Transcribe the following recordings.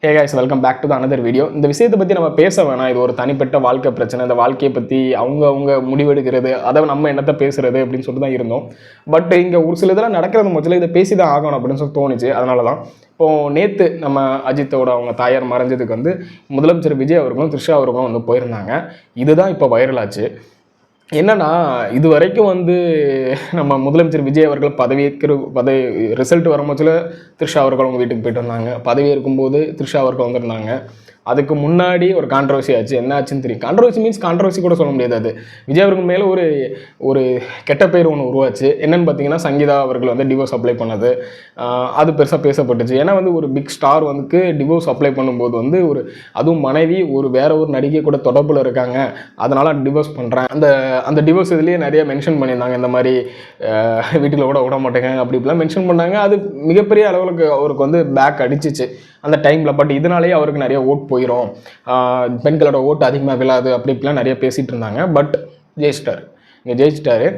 Hey guys, welcome back to the another video. இந்த விஷயத்தை பற்றி நம்ம பேச வேணாம். இது ஒரு தனிப்பட்ட வாழ்க்கை பிரச்சனை. இந்த வாழ்க்கையை பற்றி அவங்க முடிவெடுக்கிறது, அதை நம்ம என்னத்தை பேசுறது அப்படின்னு சொல்லிட்டு தான் இருந்தோம். பட் இங்கே ஒரு சில இதெல்லாம் நடக்கிறது முதல்ல இதை பேசி தான் ஆகணும் அப்படின்னு சொல்லி தோணுச்சு. அதனால தான் இப்போது நேற்று நம்ம அஜித்தோட அவங்க தாயார் மறைஞ்சதுக்கு வந்து முதலமைச்சர் விஜய் அவர்களும் த்ரிஷா அவர்களும் வந்து போயிருந்தாங்க. இதுதான் இப்போ வைரலாச்சு. என்னன்னா, இது வரைக்கும் வந்து நம்ம முதலமைச்சர் விஜய் அவர்கள் பதவி ரிசல்ட் வரும்போதுல த்ரிஷா அவர்கள் அவங்க வீட்டுக்கு போயிட்டு வந்தாங்க. பதவி இருக்கும்போது த்ரிஷா அவர்கள் வந்திருந்தாங்க. அதுக்கு முன்னாடி ஒரு கான்ட்ரவர்சி ஆச்சு. என்ன ஆச்சுன்னு தெரியும். கான்ட்ரவர்சி கூட சொல்ல முடியாது. அது விஜய் அவர்கள் மேலே ஒரு கெட்ட பேர் ஒன்று உருவாச்சு. என்னன்னு பார்த்தீங்கன்னா, சங்கீதா அவர்கள் வந்து டிவோர்ஸ் அப்ளை பண்ணது அது பெருசாக பேசப்பட்டுச்சு. ஏன்னா வந்து ஒரு பிக் ஸ்டார் வந்து டிவோர்ஸ் அப்ளை பண்ணும்போது வந்து அதுவும் மனைவி வேற ஒரு நடிகை கூட தொடர்பில் இருக்காங்க, அதனால டிவோர்ஸ் பண்ணுறேன். அந்த டிவோர்ஸ் இதுலேயே நிறைய மென்ஷன் பண்ணியிருந்தாங்க. இந்த மாதிரி வீட்டில் கூட விட மாட்டேங்க அப்படி இப்படிலாம் மென்ஷன் பண்ணாங்க. அது மிகப்பெரிய அளவுக்கு அவருக்கு வந்து பேக் அடிச்சிச்சு அந்த டைமில். பட் இதனாலேயே அவருக்கு நிறைய ஓட் போயிடும், பெண்களோட ஓட்டு அதிகமாக விழாது அப்படி இப்படிலாம் நிறைய பேசிகிட்டு இருந்தாங்க. பட் ஜெயிச்சிட்டாரு.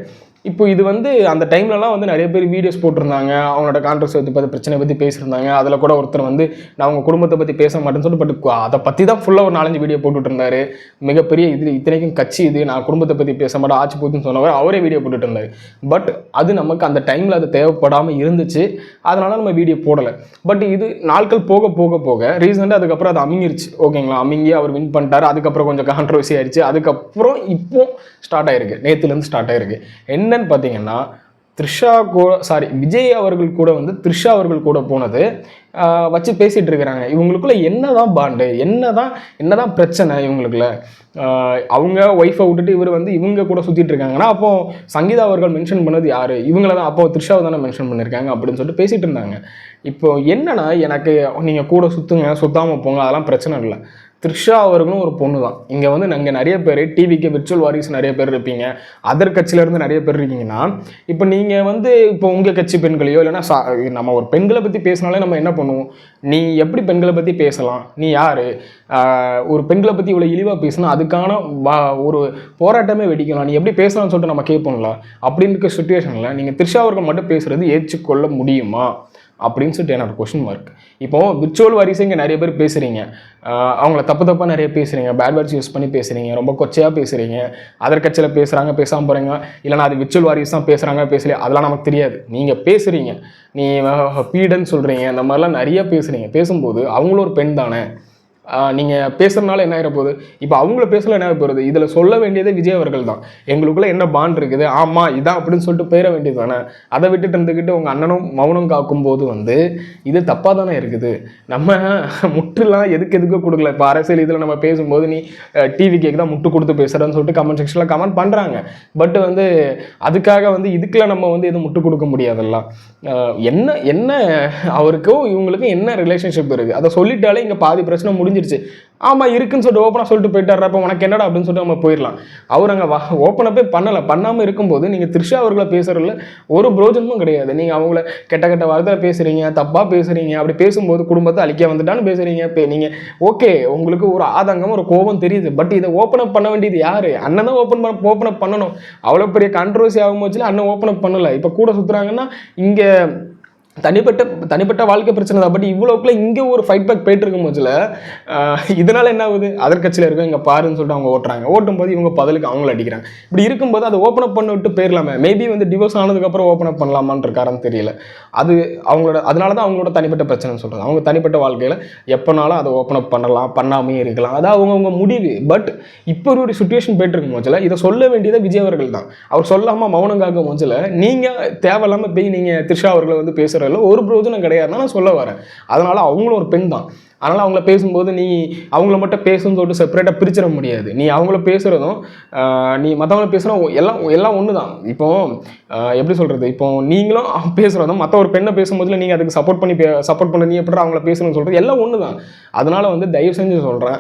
இப்போ இது வந்து அந்த டைம்லலாம் வந்து நிறைய பேர் வீடியோஸ் போட்டிருந்தாங்க, அவங்களோட கான்ட்ரவர்சி பற்றி பிரச்சனை பற்றி பேசியிருந்தாங்க. அதில் கூட ஒருத்தர் வந்து நான் அவங்க குடும்பத்தை பற்றி பேச மாட்டேன்னு சொல்லிட்டு பட் அதை பற்றி தான் ஃபுல்லாக ஒரு 4-5 வீடியோ போட்டுட்டு இருந்தார். மிகப்பெரிய இத்தனைக்கும் கட்சி இது, நான் குடும்பத்தை பற்றி பேச மாட்டேன் ஆச்சு போச்சுன்னு சொன்னவர் அவரே வீடியோ போட்டுட்டு இருந்தார். பட் அது நமக்கு அந்த டைமில் அது தேவைப்படாமல் இருந்துச்சு, அதனால நம்ம வீடியோ போடலை. பட் இது நாட்கள் போக போக போக ரீசெண்டாக அதுக்கப்புறம் அது அமைங்கிருச்சு. ஓகேங்களா, அமைங்கி அவர் வின் பண்ணிட்டார். அதுக்கப்புறம் கொஞ்சம் கான்ட்ரவர்சி ஆயிடுச்சு. அதுக்கப்புறம் இப்போ ஸ்டார்ட் ஆயிருக்கு, நேற்றுலேருந்து ஸ்டார்ட் ஆயிருக்கு. என்னன்னு பார்த்தீங்கன்னா, விஜய் அவர்கள் கூட வந்து த்ரிஷா அவர்கள் கூட போனது வச்சு பேசிகிட்டு இருக்கிறாங்க. இவங்களுக்குள்ள என்னதான் பாண்டு, என்னதான் பிரச்சனை இவங்களுக்குள்ள? அவங்க ஒய்ஃபை விட்டுட்டு இவர் வந்து இவங்க கூட சுற்றிட்டு இருக்காங்கன்னா, அப்போ சங்கீதா அவர்கள் மென்ஷன் பண்ணது யார்? இவங்கள தான். அப்போ த்ரிஷாவை தானே மென்ஷன் பண்ணியிருக்காங்க அப்படின்னு சொல்லிட்டு பேசிகிட்டு இருந்தாங்க. இப்போ என்னன்னா, எனக்கு நீங்கள் கூட சுத்தாமல் போங்க, அதெல்லாம் பிரச்சனை இல்லை. த்ரிஷா அவர்களும் ஒரு பொண்ணு தான். இங்கே வந்து நாங்கள் நிறைய பேர் டிவிக்கு விர்ச்சுவல் வாரிஸ் நிறைய பேர் இருப்பீங்க, அதர் கட்சியிலேருந்து நிறைய பேர் இருக்கீங்கன்னா, இப்போ நீங்கள் வந்து இப்போ உங்கள் கட்சி பெண்களையோ இல்லைன்னா நம்ம ஒரு பெண்களை பற்றி பேசினாலே நம்ம என்ன பண்ணுவோம்? நீ எப்படி பெண்களை பற்றி பேசலாம்? நீ யார்? ஒரு பெண்களை பற்றி இவ்வளோ இழிவாக பேசணும், அதுக்கான ஒரு போராட்டமே வெடிக்கலாம், நீ எப்படி பேசலாம்னு சொல்லிட்டு நம்ம கேட்போங்களா? அப்படின்னு இருக்க சுச்சுவேஷனில் நீங்கள் த்ரிஷா அவர்கள் மட்டும் பேசுகிறது ஏற்றுக்கொள்ள முடியுமா அப்படின்னு சொல்லிட்டு எனக்கு கொஸ்டின் மார்க். இப்போ விர்ச்சுவல் வாரிசு இங்கே நிறைய பேர் பேசுகிறீங்க, அவங்கள தப்பாக நிறைய பேசுகிறீங்க, பேட் வேர்ட்ஸ் யூஸ் பண்ணி பேசுகிறீங்க, ரொம்ப கொச்சையாக பேசுகிறீங்க, அதர் கட்சியில் பேசுகிறாங்க பேசாமல் போகிறீங்க, இல்லைனா அது விர்ச்சுவல் வாரிஸ் தான் பேசுகிறாங்க பேசலையா அதெல்லாம் நமக்கு தெரியாது. நீங்கள் பேசுகிறீங்க, நீ பீடன்னு சொல்கிறீங்க, இந்த மாதிரிலாம் நிறைய பேசுகிறீங்க. பேசும்போது அவங்களும் ஒரு பெண் தானே, நீங்கள் பேசுகிறதுனால என்ன ஆகிட போகுது? இப்போ அவங்கள பேசல என்ன போகிறது? இதில் சொல்ல வேண்டியதே விஜய் அவர்கள் தான். எங்களுக்குள்ளே என்ன பாண்ட் இருக்குது, ஆமாம் இதான் அப்படின்னு சொல்லிட்டு போயிட வேண்டியது தானே. அதை விட்டுட்டு இருந்துக்கிட்டு உங்கள் அண்ணனும் மௌனம் காக்கும்போது வந்து இது தப்பாக தானே இருக்குது. நம்ம முட்டுலாம் எதுக்கு கொடுக்கல. இப்போ அரசியல் இதில் நம்ம பேசும்போது நீ டிவி கேக்கு தான் முட்டு கொடுத்து பேசுகிறேன்னு சொல்லிட்டு கமெண்ட் செக்ஷனில் கமெண்ட் பண்ணுறாங்க. பட் வந்து அதுக்காக வந்து இதுக்குள்ள நம்ம வந்து எதுவும் முட்டு கொடுக்க முடியாதெல்லாம். என்ன அவருக்கும் இவங்களுக்கும் என்ன ரிலேஷன்ஷிப் இருக்குது அதை சொல்லிட்டாலே இங்கே பாதி பிரச்சனை முடிஞ்சிருச்சு. ஆமா இருக்குன்னு சொல்லிட்டு ஓப்பனா சொல்லிட்டு போயிட்டாரு. அப்ப உனக்கு என்னடா அப்படின்னு சொல்லிட்டு நம்ம போயிடலாம். அவர் அங்க ஓப்பனப்பே பண்ணாம இருக்கும்போது நீங்க த்ரிஷா அவர்களை பேசுறதுல ஒரு பிரோஜனமும் கிடையாது. நீங்க அவங்கள கெட்ட வார்த்தை பேசுறீங்க, தப்பா பேசுறீங்க. அப்படி பேசும்போது குடும்பத்தை அழிக்க வந்துட்டான்னு பேசுறீங்க. நீங்க ஓகே, உங்களுக்கு ஒரு ஆதங்கம் ஒரு கோபம் தெரியுது. பட் இதை ஓப்பன் அப் பண்ண வேண்டியது யாரு? அண்ணன் தான் ஓப்பன் அப் பண்ணணும். அவ்வளவு பெரிய கான்ட்ரவர்சி ஆகும்போது அண்ணன் ஓப்பன் அப் பண்ணல. இப்ப கூட சுத்துறாங்கன்னா இங்க தனிப்பட்ட வாழ்க்கை பிரச்சனை தான். பட் இவ்வளோக்குள்ள இங்கே ஒரு ஃபைட் பேக் போயிட்டு இருக்கும் போதுல இதனால என்ன ஆகுது? அதர் கட்சியில் இருக்கும் இங்கே பாருன்னு சொல்லிட்டு அவங்க ஓட்டும் போது இவங்க பதிலுக்கு அவங்கள அடிக்கிறாங்க. இப்படி இருக்கும்போது அதை ஓப்பன் அப் பண்ண விட்டு போயிடலாமே. மேபி வந்து டிவோர்ஸ் ஆனதுக்கப்புறம் ஓப்பன் அப் பண்ணலாமான்னு இருக்காருன்னு தெரியல. அது அதனால தான் அவங்களோட தனிப்பட்ட பிரச்சனைன்னு சொல்கிறது. அவங்க தனிப்பட்ட வாழ்க்கையில் எப்போனாலும் அதை ஓப்பன் அப் பண்ணாமே இருக்கலாம், அது அவங்க முடிவு. பட் இப்போ ஒரு சுச்சுவேஷன் போயிட்டு இருக்கும் போதுல இதை சொல்ல வேண்டியதை விஜய் அவர்கள் தான். அவர் சொல்லாமல் மௌனம் காக்கும் போதுல நீங்கள் தேவையில்லாமல் போய் நீங்கள் த்ரிஷா அவர்களை வந்து பேசுகிற ஒரு பிரோஜனம் கிடையாதுன்னு நான் சொல்ல வரேன். அதனால அவங்களும் ஒரு பெண் தான். அதனால் அவங்கள பேசும்போது நீ அவங்கள மட்டும் பேசுன்னு சொல்லிட்டு செப்பரேட்டாக பிரிச்சிட முடியாது. நீ அவங்கள பேசுகிறதும் நீ மற்றவங்கள பேசுகிறோம் எல்லாம் ஒன்று தான். இப்போ எப்படி சொல்கிறது, இப்போ நீங்களும் பேசுகிறதும் மற்ற ஒரு பெண்ணை பேசும்போதுல நீங்கள் அதுக்கு சப்போர்ட் பண்ண நீ எப்படி அவங்கள பேசணும்னு சொல்கிறது எல்லாம் ஒன்று தான். அதனால் வந்து தயவு செஞ்சு சொல்கிறேன்,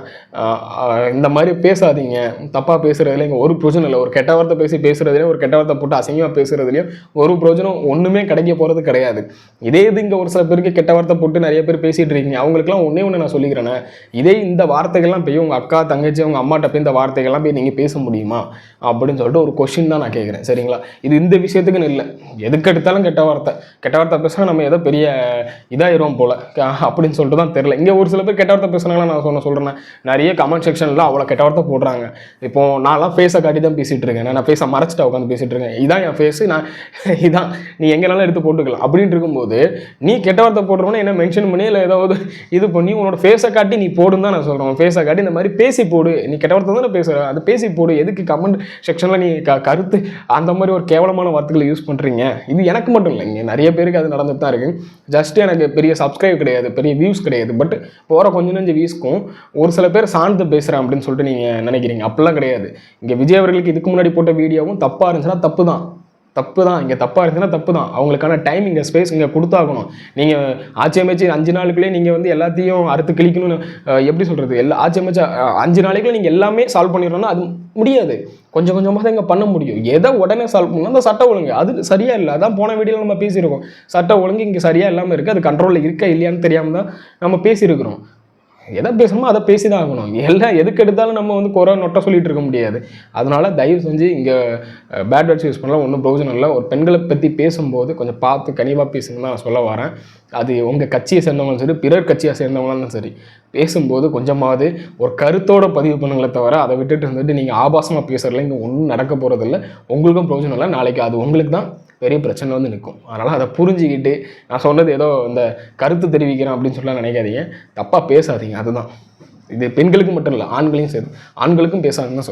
இந்த மாதிரி பேசாதீங்க. தப்பாக பேசுகிறதுல இங்கே ஒரு பிரோஜனம் இல்லை. ஒரு கெட்ட வார்த்தை பேசுகிறதுலையும் ஒரு கெட்ட வார்த்தை போட்டு அசிங்கமாக பேசுகிறதுலையும் ஒரு பிரோஜனம் ஒன்றுமே கிடைக்க போகிறது கிடையாது. இதே இது இங்கே ஒரு சில பேருக்கு கெட்ட வார்த்தை போட்டு நிறைய பேர் பேசிகிட்டு இருக்கீங்க. அவங்களுக்குலாம் ஒன்றே ஒன்று நான் சொல்லிக்கிறேனே, இதே இந்த வார்த்தைகள்லாம் போய் உங்கள் அக்கா தங்கச்சி அவங்க அம்மாட்ட போய் இந்த வார்த்தைகள்லாம் போய் நீங்கள் பேச முடியுமா அப்படின்னு சொல்லிட்டு ஒரு கொஷின் தான் நான் கேட்குறேன். சரிங்களா? இது இந்த விஷயத்துக்குன்னு இல்லை, எதுக்கு எடுத்தாலும் கெட்ட வார்த்தை பேசினா நம்ம ஏதோ பெரிய இதாயிரும் போல அப்படின்னு சொல்லிட்டு தான் தெரியல. இங்கே ஒரு சில பேர் கெட்ட வார்த்தை பேசுனாங்களா நான் சொல்கிறேன், நிறைய கமெண்ட் செக்ஷனில் அவ்வளோ கெட்ட வார்த்தை போடுறாங்க. இப்போ நான்லாம் ஃபேஸை காட்டி தான் பேசிகிட்டு இருக்கேன், நான் ஃபேஸை மறைச்சிட்டு உட்காந்து பேசிகிட்டு இருக்கேன், இதான் என் ஃபேஸு, நான் இதான் நீ எங்கேனாலும் எடுத்து போட்டுக்கலாம் அப்படின்னு இருக்கும்போது நீ கெட்ட வார்த்தை போடுறவனே என்ன மென்ஷன் பண்ணி இல்லை ஏதாவது இது பண்ணி உன்னோட ஃபேஸை காட்டி நீ போடுன்னு தான் நான் சொல்கிறேன். ஃபேஸை காட்டி இந்த மாதிரி பேசி போடு, நீ கெட்ட வார்த்தை தானே பேசுகிற, அது பேசி போடு. எதுக்கு கமெண்ட் செக்ஷனில் நீ கருத்து அந்த மாதிரி ஒரு கேவலமான வார்த்தைகளை யூஸ் பண்ணுறீங்க? இது எனக்கு மட்டும் இல்லை, இங்கே நிறைய பேருக்கு அது நடந்துட்டு தான் இருக்குது. ஜஸ்ட் எனக்கு பெரிய சப்ஸ்கிரைப் கிடையாது, பெரிய வியூஸ் கிடையாது, பட் போகிற கொஞ்சம் நஞ்சு வியூஸ்க்கும் ஒரு சில பேர் சார்ந்து பேசுகிறேன் அப்படின்னு சொல்லிட்டு நீங்கள் நினைக்கிறீங்க. அப்படிலாம் கிடையாது. இங்கே விஜய் அவர்களுக்கு இதுக்கு முன்னாடி போட்ட வீடியோவும் தப்பாக இருந்துச்சுன்னா தப்பு தான். இங்கே தப்பாக இருந்துச்சுன்னா தப்பு தான். அவங்களுக்கான டைம் இங்கே ஸ்பேஸ் இங்கே கொடுத்தாகணும். நீங்கள் ஆட்சி அமைச்சு 5 நாளுக்குள்ளே நீங்கள் வந்து எல்லாத்தையும் அறுத்து கிழிக்கணும்னு எப்படி சொல்கிறது, ஆட்சி அமைச்ச 5 நாளைக்குள்ளே நீங்கள் எல்லாமே சால்வ் பண்ணிடணும்னா அது முடியாது. கொஞ்சம் கொஞ்சமாக தான் இங்கே பண்ண முடியும். எதை உடனே சால்வ் பண்ணணும், அந்த சட்ட ஒழுங்கு அது சரியாக இல்லை. அதான் போன வீடியோவில் நம்ம பேசியிருக்கோம். சட்ட ஒழுங்கு இங்கே சரியாக இல்லாமல் இருக்குது, அது கண்ட்ரோலில் இருக்கா இல்லையான்னு தெரியாமல் தான் நம்ம பேசியிருக்கிறோம். எதை பேசணுமோ அதை பேசி தான் ஆகணும். எல்லாம் எதுக்கு எடுத்தாலும் நம்ம வந்து குறை நொட்டை சொல்லிட்டு இருக்க முடியாது. அதனால தயவு செஞ்சு இங்கே பேட் வேர்ட்ஸ் யூஸ் பண்ணலாம், ஒன்றும் ப்ரோஜனம் இல்லை. ஒரு பெண்களை பற்றி பேசும்போது கொஞ்சம் பார்த்து கனிவாக பேசுங்கன்னு தான் நான் சொல்ல வரேன். அது உங்கள் கட்சியை சேர்ந்தவங்களும் சரி, பிறர் கட்சியை சேர்ந்தவங்களும் சரி, பேசும்போது கொஞ்சமாவது ஒரு கருத்தோட பதிவு பண்ணுங்களே தவிர அதை விட்டுட்டு இருந்துட்டு நீங்கள் ஆபாசமாக பேசுறதுல இங்கே ஒன்றும் நடக்க போகிறதில்ல. உங்களுக்கும் ப்ரோஜனம் இல்லை. நாளைக்கு அது உங்களுக்கு தான் பெரிய பிரச்சனை வந்து நிற்கும். அதனால் அதை புரிஞ்சுக்கிட்டு நான் சொன்னது ஏதோ இந்த கருத்து தெரிவிக்கிறேன் அப்படின்னு சொல்லலாம் நினைக்காதீங்க, தப்பாக பேசாதீங்க. அதுதான் இது பெண்களுக்கு மட்டும் இல்லை, ஆண்களையும் சேர்த்து ஆண்களுக்கும் பேசாதுன்னு தான்